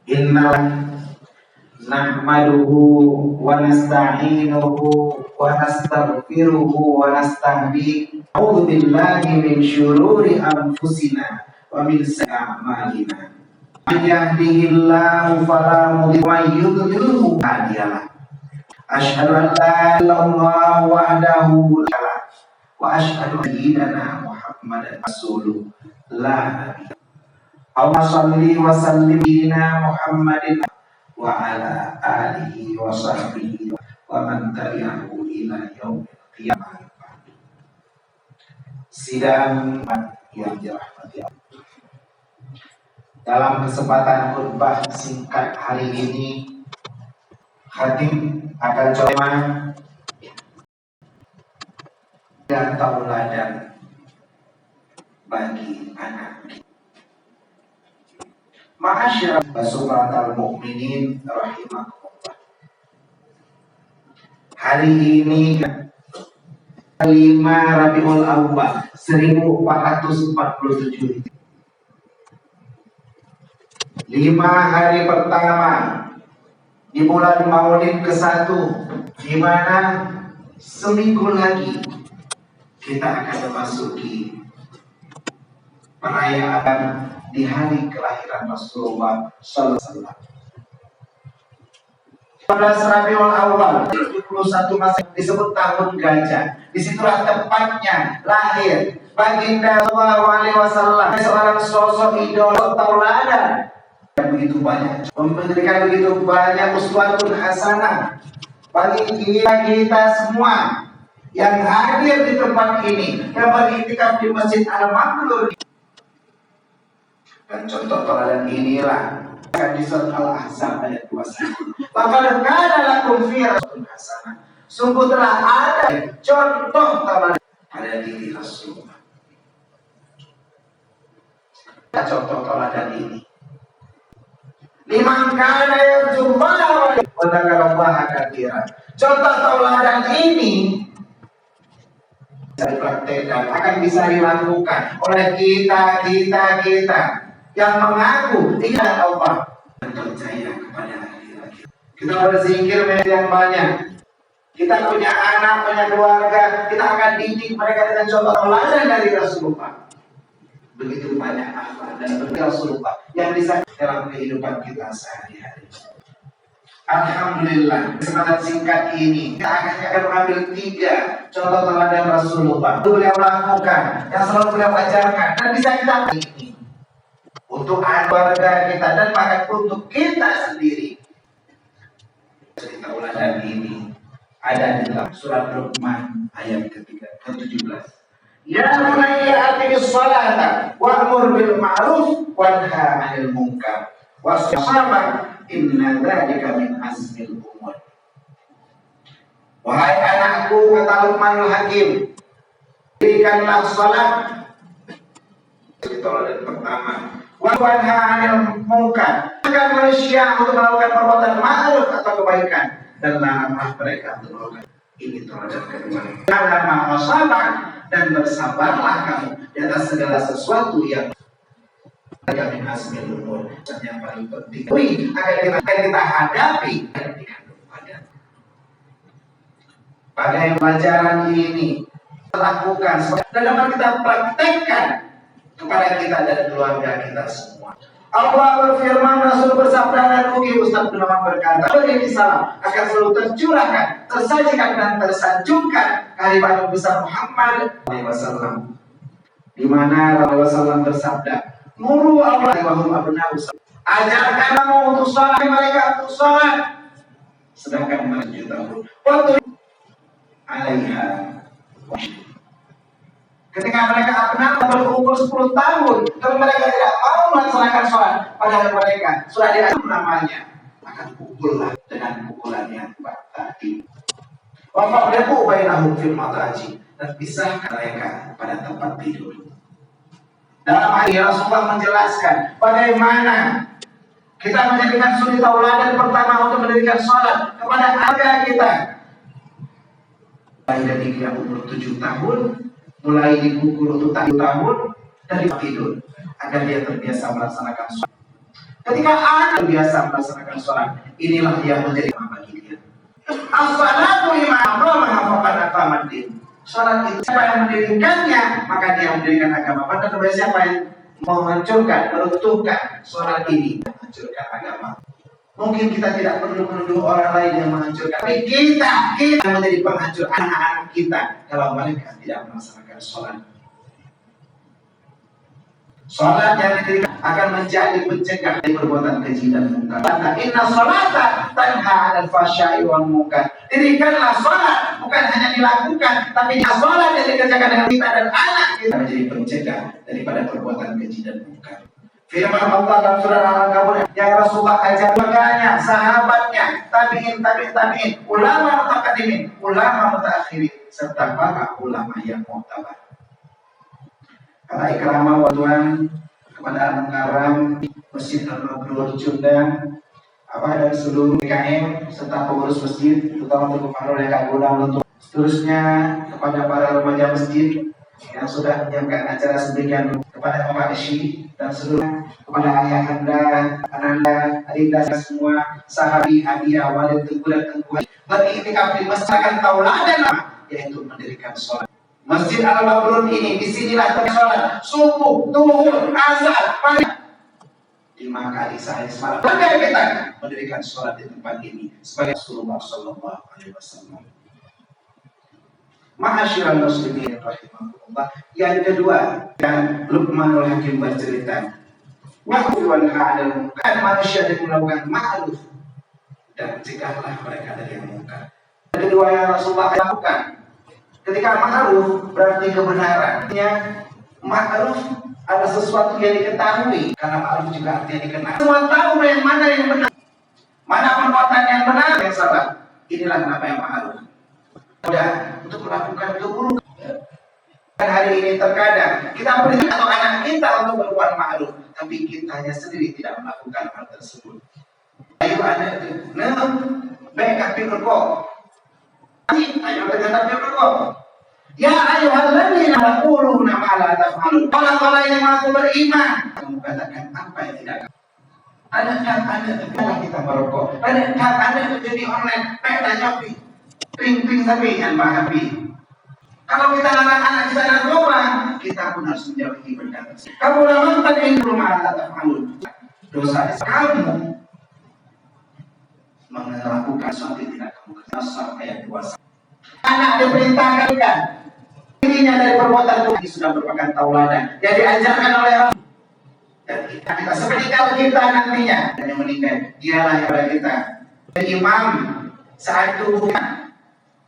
Inna nahmaduhu wa nasta'inuhu wa nastaghfiruhu wa nastahdihi. A'udzu billahi min syururi anfusina wa min sayyi'ati a'malina. Man yahdihillahu fala mudilla lahu wa man yudlilhu fala hadiya lahu. Asyhadu an la ilaha illallah wahdahu la syarika lahu wa asyhadu anna sayyidana Muhammadan rasulullah la nabiyya. Allahumma shalli wa sallim ala Muhammadin wa ala alihi wa sahbihi wa man tabi'ahu ila yaumil qiyamah. Sidang yang dirahmati Allah. Dalam kesempatan khutbah singkat hari ini, khatib akan coba dan tauladan bagi anak. Ma'asyiral basuratal mukminin rahimakumullah. Hari ini 5 Rabiul Awwal 1447. 5 hari pertama di bulan Maulid ke-1, di mana seminggu lagi kita akan memasuki perayaan di hari kelahiran Rasulullah Sallallahu Alaihi Wasallam. 14 Rabiul Awwal 71 Masehi disebut tahun gajah. Disitulah tepatnya lahir baginda Sallallahu Alaihi Wasallam, seorang sosok idola tauladan yang begitu banyak, memberikan begitu banyak uswatun hasanah bagi kita semua yang hadir di tempat ini, yang beriktikaf di Masjid Al-Mabrur. Dan contoh teladan inilah di surat Al-Ahzab ayat 21. Laqad kana lakum fi rasulillah hasanah. Sungguh telah ada contoh teladan pada diri Rasulullah. Contoh teladan ini. Liman kana yarjullaha wa dzakarallaha katsiran. Contoh teladan ini bisa dipraktekkan, akan bisa dilakukan oleh kita yang mengaku tidak Allah dan percaya kepada hari Kita berzikir yang banyak. Kita punya anak, punya keluarga, kita akan didik mereka dengan contoh teladan dari Rasulullah. Begitu banyak akhlak dan Rasulullah yang bisa dalam kehidupan kita sehari-hari. Alhamdulillah, kesempatan singkat ini kita akan mengambil 3 contoh teladan Rasulullah. Beliau lakukan, yang selalu beliau ajarkan, dan bisa kita ini untuk keluarga kita dan bahkan untuk kita sendiri. Cerita teladan ini ada di dalam surat Luqman ayat ke-17. Ya bunayya aqimish sholata wa'mur bil ma'ruf wanha 'anil munkar wasbir inna dzalika min azmil umur. Wahai anakku, kata Luqmanul Hakim, dirikanlah salat. Itu teladan pertama. Wanha 'anil munkar, agar manusia untuk melakukan perbuatan ma'ruf atau kebaikan, dan laranglah mereka untuk melakukan. Ini teladan kedua. Janganlah sabar dan bersabarlah kamu di atas segala sesuatu yang kami asmil umur, dan yang paling penting akan kita hadapi dan dikandung pada. Pada pelajaran ini lakukan dan dapat kita praktekkan kepada kita dan keluarga kita semua. Allah berfirman, Rasul bersabda, dan mungkin Ustaz bin Umar berkata, ini salam akan selalu tercurahkan, tersajikan dan tersanjungkan kehadiran besar Muhammad SAW. Di mana Rasulullah bersabda, Muru Allah wahum abna'u, ajarkan kamu untuk sholat, mereka untuk sholat, sedangkan mereka 7 tahun. Waktu alaiha, ketika mereka berumur 10 tahun, kalau mereka tidak mau melaksanakan sholat, padahal mereka sudah diatur namanya, akan pukullah dengan pukulan yang tadi. Wafaqnahu bainahum fil madaji, dan pisahkan mereka pada tempat tidur. Dalam hadis Rasulullah menjelaskan bagaimana kita menjadikan suri tauladan pertama untuk mendirikan sholat kepada anak kita. Dari dia umur 7 tahun, mulai dipukul untuk 7 tahun dari tidur agar dia terbiasa melaksanakan sholat. Ketika anak terbiasa melaksanakan sholat, inilah yang menjadi nama bagi dia. As-salatu lima faqad aqamaddin. Sholat itu siapa yang mendirikannya, maka dia mendirikan agama. Pada siapa yang menghancurkan, meruntuhkan sholat ini, menghancurkan agama. Mungkin kita tidak perlu menuduh orang lain yang menghancurkan, tapi kita yang menjadi penghancur anak-anak kita kalau mereka tidak melaksanakan sholat. Sholat yang didirikan akan menjadi pencegah dari perbuatan keji dan munkar. Inna sholata tanha 'anil fahsya'i wal munkar. Dirikanlah sholat, bukan hanya dilakukan, tapi sholat yang dikerjakan dengan kita dan anak kita menjadi pencegah daripada perbuatan keji dan munkar. Firman Allah dalam surah Al-Ankabut yang Rasulullah ajar keluarganya, sahabatnya, tabi'in, ulama mutaqaddimin, ulama mutaakhirin, serta para ulama yang mu'tabar. Kata Ikramah Tuhan kepada Al-Mukarram Masjid Al-Mabrur Cunda, dan seluruh PKM serta pengurus masjid, terutama untuk oleh Kak Gunam, untuk seterusnya kepada para remaja masjid yang sudah menyiapkan acara sedemikian, kepada Bapak Ishi dan seluruh, kepada ayahanda, ananda, adinda semua, sahabi, hadiah, walid, tengku dan tengku beriktikaf di masyarakat tauladan, yaitu mendirikan sholat. Masjid Al-Mabrur ini, disinilah sholat subuh, zuhur, asar, maghrib 5 kali sehari semalam. Maka kita mendirikan sholat di tempat ini sebagai Rasulullah Sallallahu Alaihi Wasallam. Ma'asyiral muslimin rahimahullah. Yang kedua, yang Luqmanul Hakim bercerita, wa'fu wanha 'anil munkar, manusia yang melakukan ma'ruf dan cegahlah mereka dari yang munkar. Yang kedua yang Rasulullah lakukan, ketika ma'ruf berarti kebenaran. Ma'ruf ada sesuatu yang diketahui, karena ma'ruf juga artinya dikenal. Semua tahu yang mana yang benar, mana perbuatan yang benar, yang salah. Inilah nama yang ma'ruf. Mudah untuk melakukan keburukan. Dan hari ini terkadang kita perintah atau anak kita untuk berbuat ma'ruf, tapi kitanya sendiri tidak melakukan hal tersebut. Ayo anak itu, baik tapi berkok. Ayo dengan tapi berkok. Ya ayyuhalladzina taquluna ma la taf'alun. Orang-orang yang mengaku beriman, kamu katakan apa yang tidak. Ada kita merokok. Dan Ada jadi online, peta nyopi, ping tapi yang bahapi. Kalau kita larang anak kita narkoba, kita pun harus menjauhi benda tersebut. Kamu lakukan ini belum ada malu. Dosa kamu melakukan sesuatu yang tidak kamu ketahui ayat 2. Anak diperintahkan kan? Ininya dari perbuatan Tuhan sudah merupakan tauladan. Jadi ajarkan oleh orang. Dan kita seperti kalau kita nantinya yang meninggal, dialah yang pada kita. Dan imam saat itu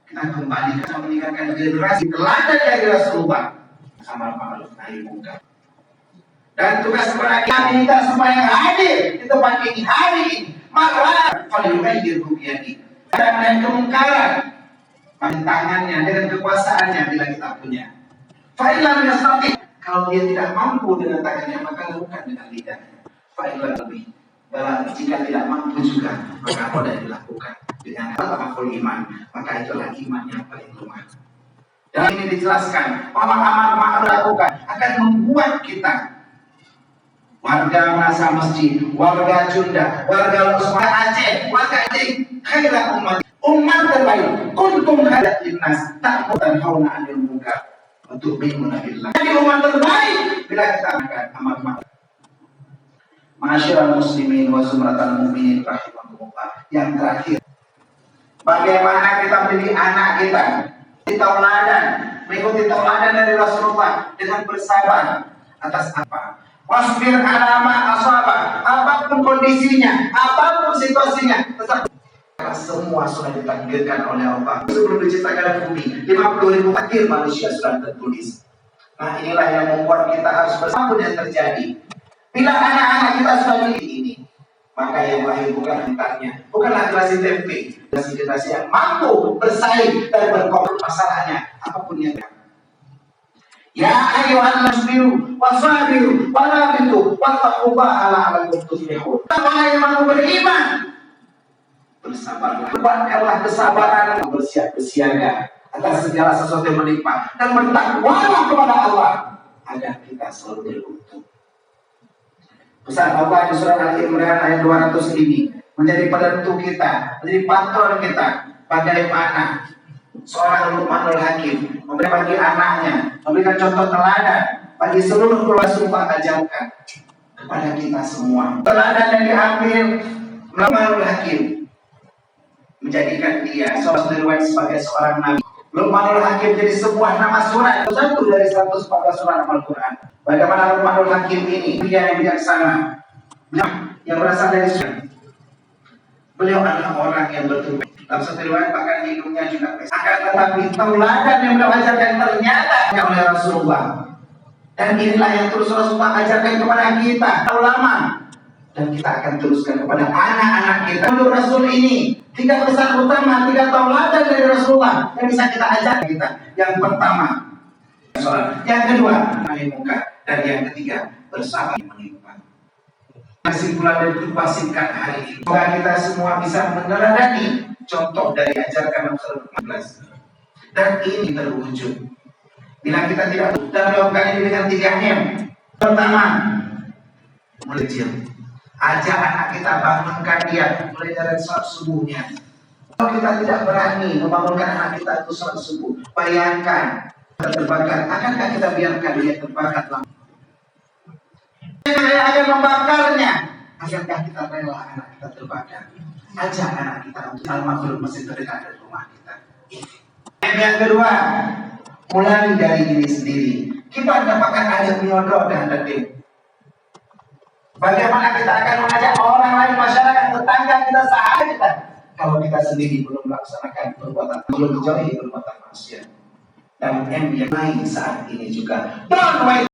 kita kembali ke meninggalkan generasi teladan dari Rasulullah sama makhluk nahi mungkar. Dan tugas kepada kita supaya hadir di tempat ini hari ini. Maka kalau dirubiyadi dan kemungkaran tangannya dengan kekuasaannya bila kita punya. Fa'ilam yastati, kalau dia tidak mampu dengan tangannya maka lakukan dengan lidahnya. Fa'ilam lebih. Jika tidak mampu juga maka apa yang dilakukan dengan al-aful iman, maka itulah iman yang paling lemah. Dan ini dijelaskan amal-amal ma'ruf lakukan akan membuat kita warga merasa masjid, warga Junda, warga Aceh, warga Aceh, khairat umat terbaik. Kuntum khairat linnas, ta'muruna hauna 'anil munkar wa tu'minuna billah. Jadi umat terbaik bila kita akan amal ma'ruf. Ma'asyiral muslimin wa zumratal mu'minin rahimakumullah. Yang terakhir, bagaimana kita mendidik anak kita di tauladan, mengikuti tauladan dari Rasulullah dengan bersabar atas apa? Wasbir alama asaba, apapun kondisinya, apapun situasinya, tetap semua sudah ditakdirkan oleh Allah. Sebelum diciptakan bumi, 50.000 takdir manusia sudah tertulis. Nah inilah yang membuat kita harus bersama yang terjadi. Bila anak-anak kita sudah ini, maka yang lahir bukan antaranya, bukanlah generasi tempe, generasi yang mampu bersaing dan berkompetisi masalahnya, apapun yang ya ayyuhan nasbiru wasabiru walabitu wattaqullaha la'allakum tuflihun. Orang yang mau beriman bersabarlah, buatkanlah kesabaran, bersiaga atas segala sesuatu yang menimpa dan bertakwalah kepada Allah agar kita selalu beruntung. Pesan Allah di surat Al-Imran ayat 200 ini menjadi penentu kita, menjadi patron kita bagaimana seorang Luqmanul Hakim memberi bagi anaknya, memberikan contoh teladan bagi seluruh keluarga ajarkan kepada kita semua. Teladan yang diambil Luqmanul Hakim menjadikan dia seorang sebagai seorang nabi. Luqmanul Hakim jadi sebuah nama surat, satu dari 114 surat Al-Quran. Bagaimana Luqmanul Hakim ini, dia yang bijaksana, yang berasal dari surat. Beliau adalah orang yang betul. Dalam satu riwayat bahkan hidungnya juga pesat. Akan tetapi tauladan yang beliau ajarkan ternyata oleh Rasulullah. Dan inilah yang terus Rasulullah ajarkan kepada kita, ulama. Dan kita akan teruskan kepada anak-anak kita. Untuk Rasul ini, 3 pesan utama, 3 tauladan dari Rasulullah yang bisa kita ajarkan kita. Yang pertama, sholat. Yang kedua, nahi mungkar. Dan yang ketiga, bersabar menimpa. Kesimpulan dari khutbah singkat hari ini, semoga kita semua bisa meneladani contoh dari ajarkan Rasulullah 15. Dan ini terwujud bila kita tidak dan melakukan ini dengan 3 M. Pertama, mulai kecil, ajak anak kita, bangunkan dia mulai dari saat subuhnya. Kalau kita tidak berani membangunkan anak kita untuk saat subuh, bayangkan terbakar, akankah kita biarkan dia terbakar lama? Saya akan membakarnya. Akankah kita rela anak kita terbakar? Ajak anak kita untuk al-makhluk masih terdekat dari rumah kita. Yang kedua, mulai dari diri sendiri. Kita dapatkan ada menyodok dan detik. Bagaimana kita akan mengajak orang lain, masyarakat, tetangga kita, sahabat kita, kalau kita sendiri belum melaksanakan perbuatan, belum menjauhi perbuatan manusia. Dan M yang lain saat ini juga. Don't wait.